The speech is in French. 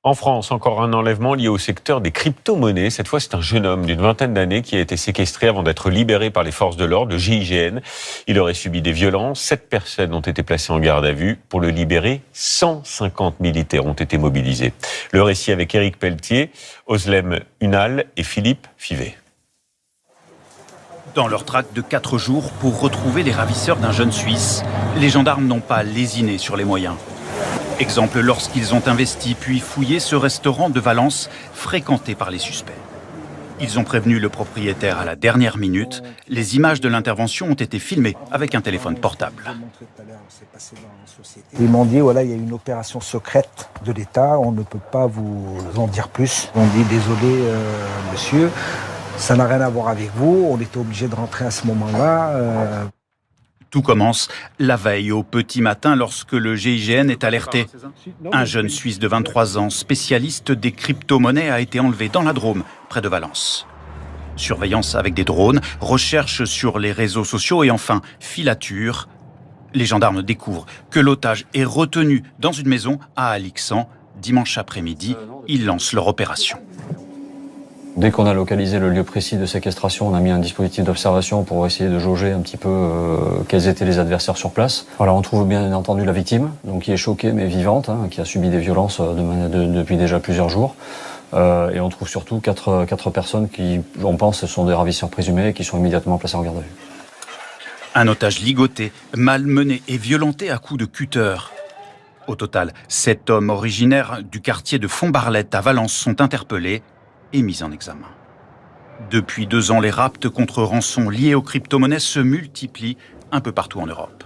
En France, encore un enlèvement lié au secteur des crypto-monnaies. Cette fois, c'est un jeune homme d'une vingtaine d'années qui a été séquestré avant d'être libéré par les forces de l'ordre, le GIGN. Il aurait subi des violences. 7 personnes ont été placées en garde à vue. Pour le libérer, 150 militaires ont été mobilisés. Le récit avec Éric Pelletier, Oslem Unal et Philippe Fivet. Dans leur traque de 4 jours pour retrouver les ravisseurs d'un jeune Suisse, les gendarmes n'ont pas lésiné sur les moyens. Exemple lorsqu'ils ont investi puis fouillé ce restaurant de Valence fréquenté par les suspects. Ils ont prévenu le propriétaire à la dernière minute. Les images de l'intervention ont été filmées avec un téléphone portable. Ils m'ont dit, voilà, il y a une opération secrète de l'État, on ne peut pas vous en dire plus. On dit, désolé monsieur, ça n'a rien à voir avec vous, on était obligé de rentrer à ce moment-là. Tout commence la veille au petit matin lorsque le GIGN est alerté. Un jeune Suisse de 23 ans, spécialiste des crypto-monnaies, a été enlevé dans la Drôme, près de Valence. Surveillance avec des drones, recherche sur les réseaux sociaux et enfin filature. Les gendarmes découvrent que l'otage est retenu dans une maison à Alixan. Dimanche après-midi, ils lancent leur opération. Dès qu'on a localisé le lieu précis de séquestration, on a mis un dispositif d'observation pour essayer de jauger un petit peu quels étaient les adversaires sur place. Voilà, on trouve bien entendu la victime, donc qui est choquée mais vivante, qui a subi des violences depuis déjà plusieurs jours. Et on trouve surtout quatre personnes qui, on pense, sont des ravisseurs présumés et qui sont immédiatement placés en garde à vue. Un otage ligoté, malmené et violenté à coups de cutter. Au total, 7 hommes originaires du quartier de Fontbarlette à Valence sont interpellés et mis en examen. Depuis 2 ans, les rapts contre rançon liés aux crypto-monnaies se multiplient un peu partout en Europe.